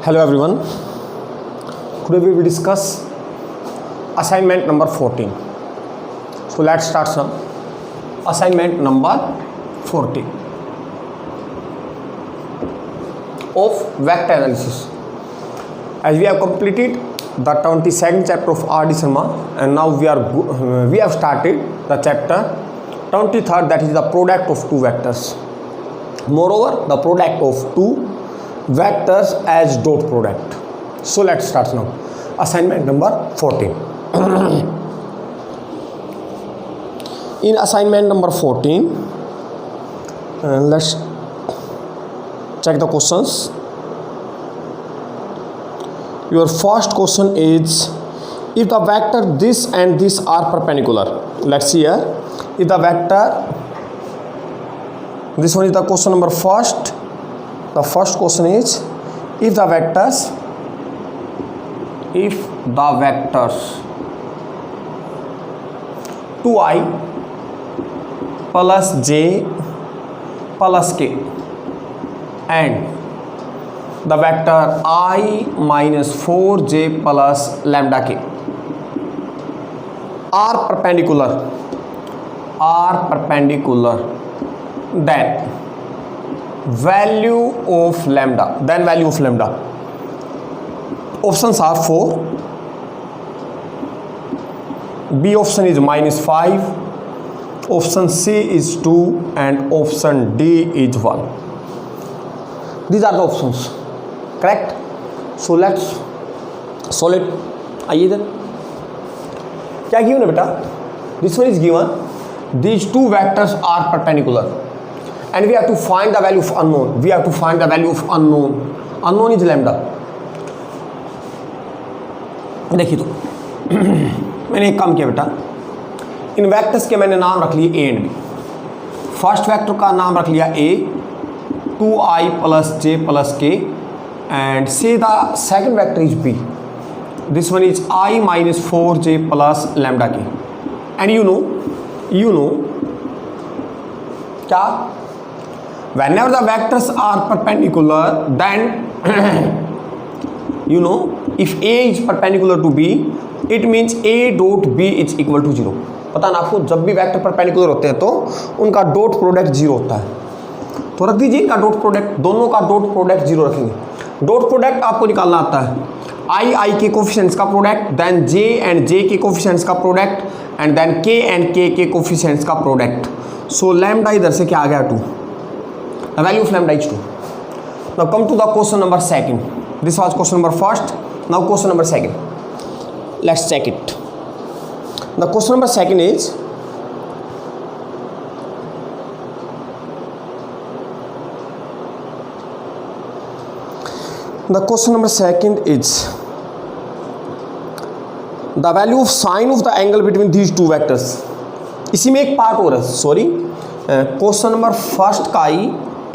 Hello everyone. Today we will discuss assignment number 14. So let's start some assignment number 14 of vector analysis. As we have completed the 22nd chapter of R.D. Sharma, and now we have started the chapter 23rd, that is the product of two vectors. Moreover, the product of two vectors as dot product. So let's start now. Assignment number 14. In assignment number 14, let's check the questions. Your first question is, if the vector this and this are perpendicular. Let's see here. If the vector, this one is the question number first. The first question is, if the vectors 2i plus j plus k and the vector I minus 4j plus lambda k are perpendicular, then value of lambda. Options are 4. B option is -5, option C is 2 and option D is 1. These are the options, correct? So let's solve it. आइए इधर क्या given है बेटा? This one is given. These two vectors are perpendicular and we have to find the value of unknown. Unknown is lambda. देखिए तो मैंने एक काम किया बेटा, इन वेक्टर्स के मैंने नाम रख लिए A and B. First vector का नाम रख लिया ए, 2i plus j plus k, and say the second vector is b. This one is I minus 4j plus lambda k. And you know क्या, whenever the vectors are perpendicular, then if a is perpendicular to b, it means a dot b is equal to 0. पता ना आपको, जब भी vector perpendicular होते हैं तो उनका डॉट प्रोडक्ट 0 होता है. तो रख दीजिए इनका डॉट प्रोडक्ट, दोनों का डॉट प्रोडक्ट 0 रखेंगे. डॉट प्रोडक्ट आपको निकालना आता है, आई के कोफिशिएंट्स का product, then J and J के कोफिशिएंट्स का product, and then K and K coefficients का प्रोडक्ट. सो लैम्डा इधर से क्या आ गया 2. The value of lambda is 2. Now come to the question number second. This was question number first. Now question number second. Let's check it. The question number second is, the value of sine of the angle between these two vectors. इसी में एक part और है, sorry question number first का ही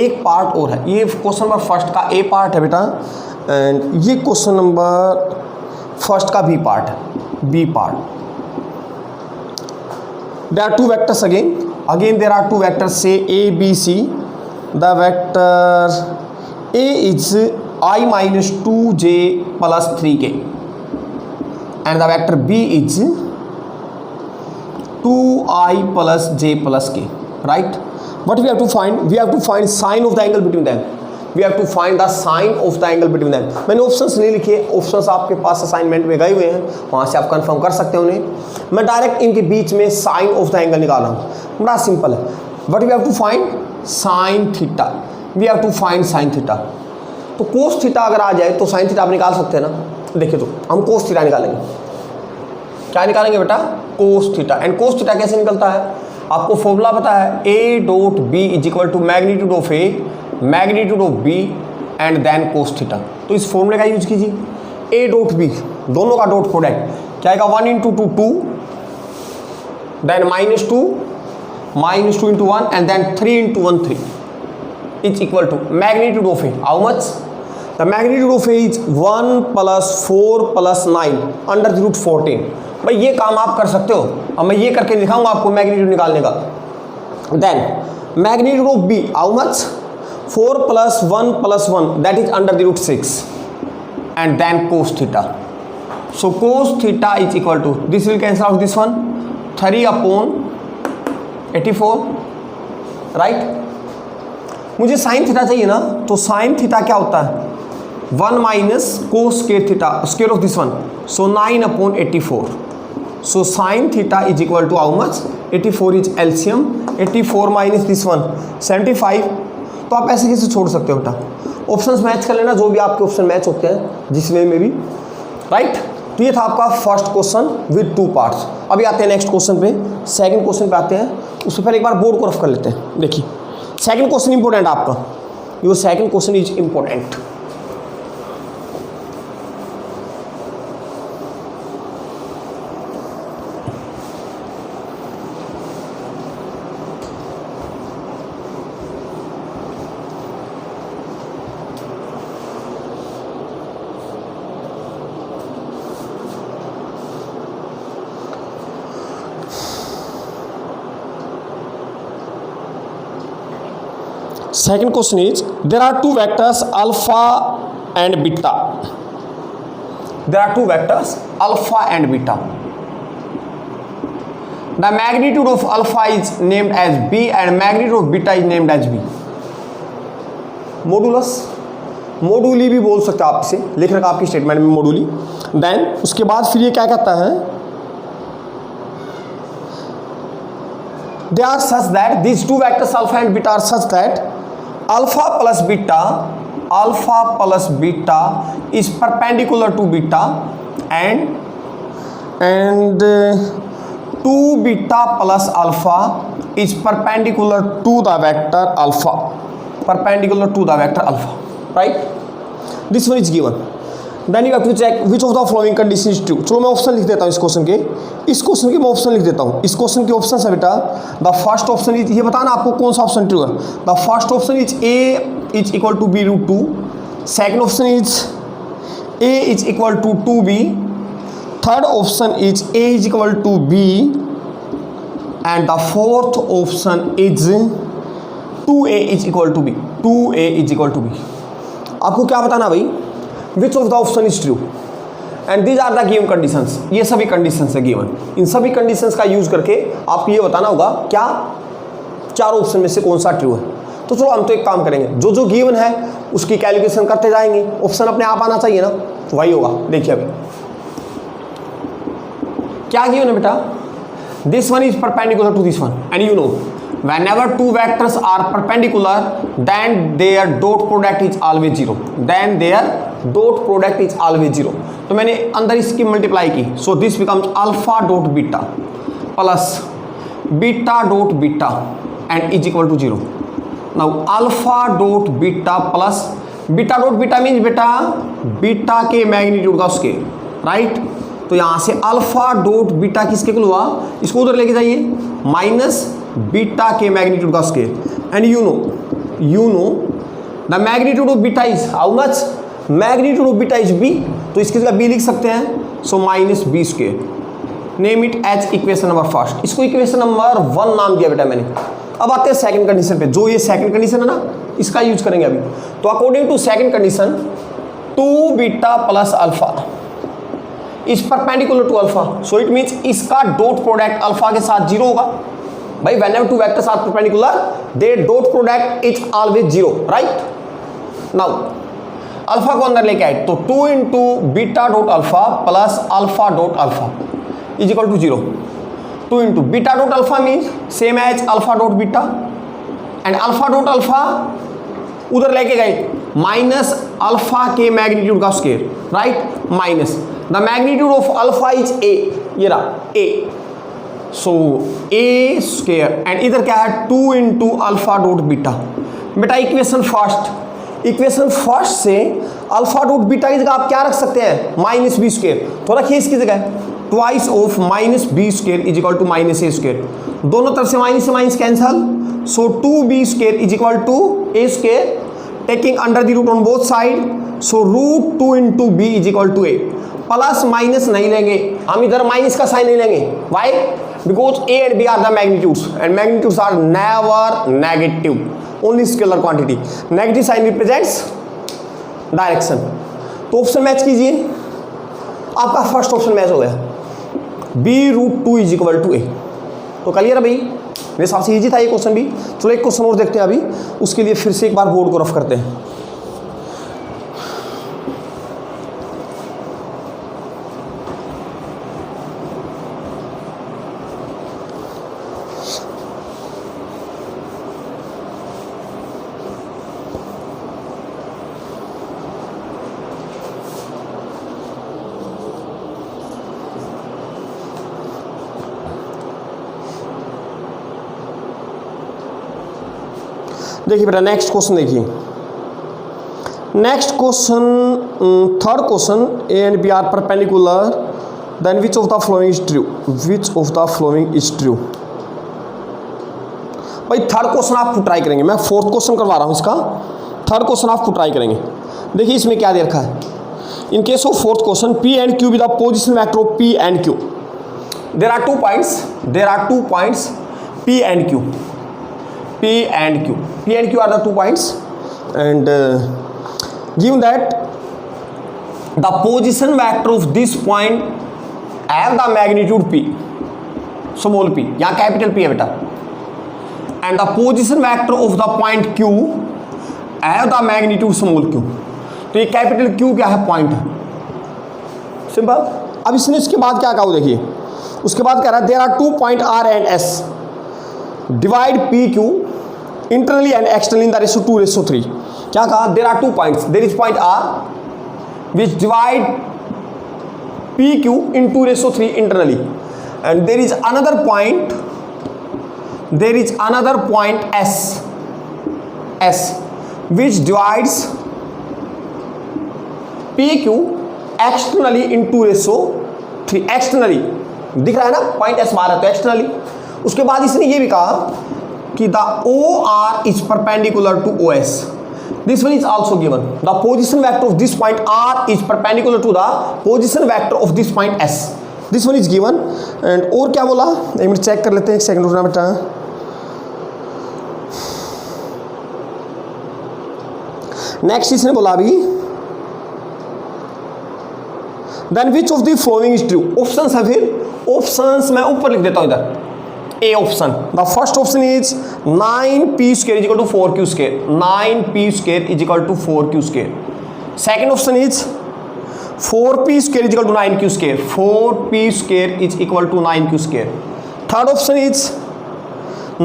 एक part और है. ये क्वेश्चन नंबर फर्स्ट का ए पार्ट है बेटा, एंड ये क्वेश्चन नंबर फर्स्ट का बी पार्ट है, B part. There are two vectors again there are two vectors, say A B C. The vector A is I minus 2j plus 3k and the vector b is 2i plus j plus k, right? What we have to find? We have to find sine of the angle between them. We have to find the sine of the angle between them. मैंने options नहीं लिखे, options आपके पास assignment में गए हुए हैं, वहाँ से आप कंफर्म कर सकते हैं उन्हें. मैं डायरेक्ट इनके बीच में साइन ऑफ द एंगल निकाला हूँ. बड़ा सिंपल है. But we have to find sine theta. तो कोस थीटा अगर आ जाए तो साइन थीटा आप निकाल सकते हैं ना. देखिए तो हम कोस थीटा निकालेंगे. क्या निकालेंगे बेटा? Cos theta. And cos theta कैसे निकलता है? आपको फॉर्मूला पता है, A dot B is equal to magnitude of A, magnitude of B and then cos theta. तो इस फॉर्मूले का यूज कीजिए. ए डॉट बी, दोनों का डॉट प्रोडक्ट क्या आएगा? 1 into 2 2, then -2 into 1 and then 3 into 1 3 is equal to magnitude of A. How much? The magnitude of A is 1 plus 4 plus 9 under the root 14. भाई ये काम आप कर सकते हो. अब मैं ये करके दिखाऊंगा आपको मैग्नीट्यूड निकालने का. Then magnitude of B, how much? 4 plus 1 plus 1, that is under the root 6. and then cos theta. So cos theta is equal to, this will cancel out this one, 3/84, right? मुझे sine theta चाहिए ना, तो sine theta क्या होता है 1 minus cos square theta square of this one, so 9/84. So sine theta is equal to how much, 84 is LCM, 84 minus this one 75. तो आप ऐसे कैसे छोड़ सकते हो बेटा, ऑप्शंस मैच कर लेना, जो भी आपके ऑप्शन मैच होते हैं जिस वे में भी, राइट. तो ये था आपका फर्स्ट क्वेश्चन विद 2 पार्ट्स. अभी आते हैं नेक्स्ट क्वेश्चन पे, सेकंड क्वेश्चन पे आते हैं. उससे पहले एक बार बोर्ड को रफ कर लेते हैं. देखिए सेकंड क्वेश्चन इंपॉर्टेंट आपका, your second question is important. Second question is, there are two vectors alpha and beta. There are two vectors alpha and beta. The magnitude of alpha is named as b and magnitude of beta is named as b. Modulus, मोडुली भी बोल सकते हो आप इसे, लिख रखा आपकी statement में मोडुली. देन उसके बाद फिर ये क्या कहता है, they are such that these two vectors alpha and beta are such that alpha plus beta is perpendicular to beta and 2 beta plus alpha is perpendicular to the vector alpha, right? This one is given. Then you have to check which of the following condition is true. चलो मैं option लिख देता हूँ इस question के मैं option लिख देता हूँ. इस क्वेश्चन के ऑप्शन है बेटा, द फर्स्ट ऑप्शन इज, ये बताना आपको कौन सा ऑप्शन ट्रू है. The first option is a is equal to b√2. Second option is a is equal to 2b. Third option is a is equal to b and the fourth option is 2a is equal to b. आपको क्या बताना भाई, which of the option is true and these are the given conditions. ये सभी conditions है given. इन सभी conditions का use करके आपको ये बताना होगा क्या चार ऑप्शन में से कौन सा ट्रू है. तो चलो हम तो एक काम करेंगे, जो जो गिवन है उसकी कैलकुलेशन करते जाएंगे, ऑप्शन अपने आप आना चाहिए ना, तो वही होगा. देखिए अभी क्या गिवन है बेटा, this one is perpendicular to this one and you know whenever two vectors are perpendicular then their dot product is always 0. तो मैंने अंदर इसकी मल्टीप्लाई की, so this becomes alpha dot beta plus beta dot beta and is equal to 0. Now alpha dot beta plus beta dot beta means बेटा beta के magnitude का square, right. तो यहाँ से अल्फा डॉट बीटा किसके equal हुआ, इसको उधर लेके जाइए, माइनस बीटा के मैग्नीट्यूड का square and you know the magnitude of beta is how much, magnitude of beta is b, तो इसकी जगह b लिख सकते हैं, so minus b square. Name it as equation number first. इसको इक्वेशन नंबर 1 नाम दिया बेटा मैंने. अब आते हैं सेकंड कंडीशन पे, जो ये सेकंड कंडीशन है ना इसका यूज करेंगे अभी. तो according to second condition 2 beta plus alpha is perpendicular to alpha, so it means इसका डॉट प्रोडक्ट अल्फा के साथ 0 होगा. भाई whenever two vectors are perpendicular their dot product is always 0, right? now alpha को अंदर लेके आए तो 2 into beta dot alpha plus alpha dot alpha is equal to 0. 2 into beta dot alpha means same as alpha dot beta and alpha dot alpha उधर लेके गए minus alpha के magnitude का square, right. Minus the magnitude of alpha is a, ये रहा a, सो a square and इधर क्या है 2 इंटू अल्फा डॉट बीटा. बेटा इक्वेशन फर्स्ट से अल्फा डॉट बीटा की जगह आप क्या रख सकते हैं, माइनस बी स्क्वायर. तो रखिए इसकी जगह twice of minus B square is equal to minus A square. दोनों तरफ से minus cancel, so 2b square is equal to a square taking under the root on both side, so root 2 into B is equal to a. Plus minus नहीं लेंगे हम, इधर minus का sign नहीं लेंगे. Why? because a and b are the magnitudes and magnitudes are never negative, only scalar quantity. Negative sign represents direction. तो option match कीजिए, आपका फर्स्ट ऑप्शन मैच हो गया, B√2 इज इक्वल टू ए। तो clear है भाई, मेरे हिसाब से इजी था ये क्वेश्चन भी। चलो एक क्वेश्चन और देखते हैं अभी, उसके लिए फिर से एक बार बोर्ड को रफ करते हैं। देखिए बेटा नेक्स्ट क्वेश्चन देखिए, next question third question, A and B are perpendicular, then which of the following is true, which of the following is true. भाई थर्ड क्वेश्चन आपको ट्राई करेंगे, मैं फोर्थ क्वेश्चन करवा रहा हूं इसका, थर्ड क्वेश्चन आपको ट्राई करेंगे। देखिए इसमें क्या दे रखा है, in case of fourth question P and Q with the position vector of P and Q, there are two points P and Q, P and Q are the 2 points, and given that the position vector of this point have the magnitude P, small p, यहाँ capital P है बेटा, and the position vector of the point Q have the magnitude small q। तो ये capital Q क्या है, point है, simple. अब इसने इसके बाद क्या कहा देखिए, उसके बाद कह रहा है there are 2 point R and S, divide PQ internally and externally in the ratio 2:3। क्या कहा, there are 2 points, there is point R which divide PQ in 2:3 internally, and there is another point S which divides PQ externally in 2:3। Externally दिख रहा है ना, point S बाहर है तो externally. उसके बाद इसने ये भी कहा कि the OR is perpendicular to OS, this one is also given, the position vector of this point R is perpendicular to the position vector of this point S, this one is given. And और क्या बोला, एक minute check कर लेते हैं, एक second रुकना बेटा। नेक्स्ट इसने बोला अभी, then which of the following is true. Options है, फिर ऑप्शंस मैं ऊपर लिख देता हूं इधर। A option, the first option is 9p square is equal to 4q square, 9p square is equal to 4q square. Second option is 4p square is equal to 9q square, 4p square is equal to 9q square. Third option is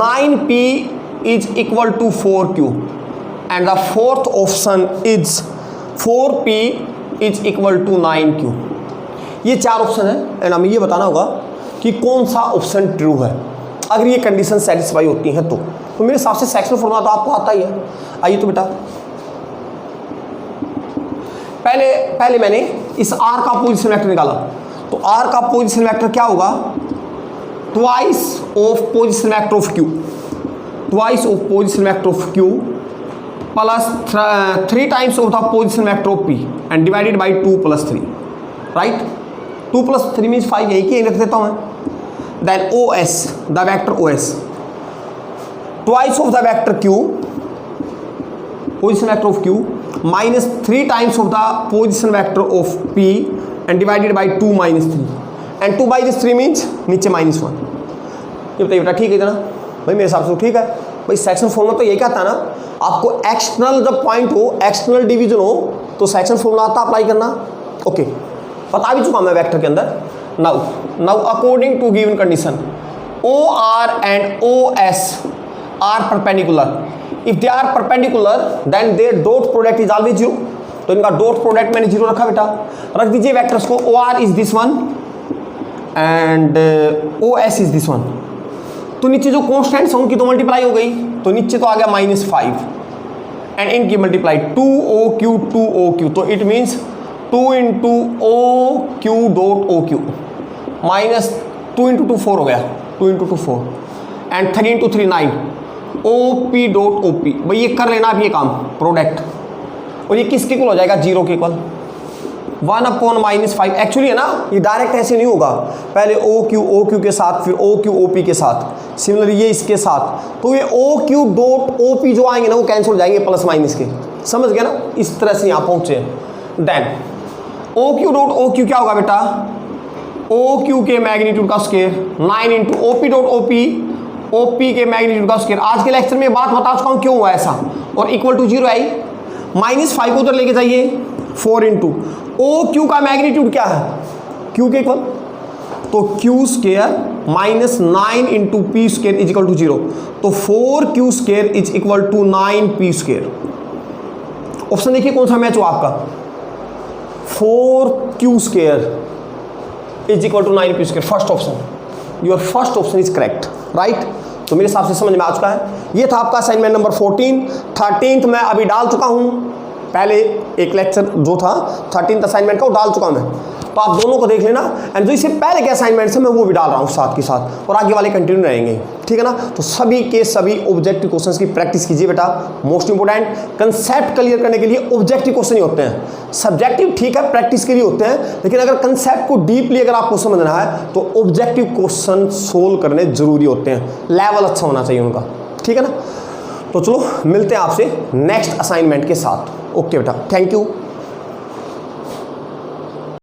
9p is equal to 4q, and the fourth option is 4p is equal to 9q. ये 4 option है, and हमें ये बताना होगा कि कौन सा option true है। अगर ये कंडीशन सेटिस्फाई होती हैं तो मेरे हिसाब से सेक्शनल फॉर्मूला तो आपको आता ही है। आइए तो बेटा, पहले मैंने इस R का पोजीशन वेक्टर निकाला, तो R का पोजीशन वेक्टर क्या होगा, twice of position vector of Q, twice of position vector of Q plus 3 times of the position vector of P and divided by 2 + 3, right. 2 + 3 means 5, यही की रख देता हूँ मैं। Then OS, the vector OS, twice of the vector Q, position vector of Q, minus 3 times of the position vector of P and divided by 2 - 3, and 2 by this 3 means नीचे -1। ये बताइए बेटा, ठीक है ना भाई, मेरे हिसाब से ठीक है भाई। सेक्शन फॉर्मूला तो ये कहता है ना, आपको एक्सटर्नल जब पॉइंट हो, एक्सटर्नल डिवीजन हो, तो सेक्शन फॉर्मूला आता अप्लाई करना। ओके, बता भी चुका मैं वेक्टर के अंदर। Now according to given condition, OR and OS are perpendicular. If they are perpendicular, then their dot product is always 0. तो इनका डॉट प्रोडक्ट मैंने 0 रखा बेटा। रख दीजिए वेक्टर्स को, OR is this one and OS is this one। तो नीचे जो कॉन्स्टेंट्स हैं उनकी तो मल्टीप्लाई हो गई, तो नीचे तो आ गया -5 एंड इनकी मल्टीप्लाई 2OQ, तो it means 2 × OQ dot OQ minus 2 × 2 4 हो गया, 2 × 2 4 एंड 3 × 3 9 OP डॉट OP। भाई ये कर लेना आप ये काम प्रोडक्ट, और ये किसके इक्वल हो जाएगा, 0 के इक्वल, 1/-5। एक्चुअली है ना, ये डायरेक्ट ऐसे नहीं होगा, पहले OQ के साथ, फिर OQ OP के साथ, सिमिलरली ये इसके साथ, तो ये OQ डॉट OP जो आएंगे ना वो कैंसिल हो जाएंगे प्लस माइनस के। समझ गया ना, इस तरह से यहाँ पहुँचे। Then O Q dot O Q क्या होगा बेटा, ओ क्यू के मैग्नीट्यूड का square 9 into O P dot O P के मैग्नीट्यूड का स्क्वायर। आज के लेक्चर में बात बता चुका हूँ क्यों हुआ ऐसा, और इक्वल टू 0 आई, -5 को उधर लेके जाइए 4 इंटू ओ क्यू का मैग्नीट्यूड क्या है, क्यू के इक्वल, तो Q square -9 into P square is equal to 0, तो 4 square is equal to 9 P square. Option देखिए कौन सा मैच हुआ आपका, 4 square is equal to 9 P square, first option, your first option is correct, right. तो मेरे हिसाब से समझ में आ चुका है। ये था आपका असाइनमेंट नंबर 14। 13th मैं अभी डाल चुका हूँ, पहले एक लेक्चर जो था 13th असाइनमेंट का वो डाल चुका हूँ मैं, तो आप दोनों को देख लेना। एंड जो इससे पहले के असाइनमेंट्स हैं मैं वो भी डाल रहा हूँ साथ के साथ, और आगे वाले कंटिन्यू रहेंगे, ठीक है ना। तो सभी के सभी ऑब्जेक्टिव क्वेश्चंस की प्रैक्टिस कीजिए बेटा, मोस्ट इंपोर्टेंट। कंसेप्ट क्लियर करने के लिए ऑब्जेक्टिव क्वेश्चन ही होते हैं, सब्जेक्टिव ठीक है प्रैक्टिस के लिए होते हैं, लेकिन अगर कंसेप्ट को डीपली अगर आपको समझना है तो ऑब्जेक्टिव क्वेश्चन सोल्व करने जरूरी होते हैं, लेवल अच्छा होना चाहिए उनका, ठीक है ना। तो चलो मिलते हैं आपसे नेक्स्ट असाइनमेंट के साथ। ओके बेटा, थैंक यू।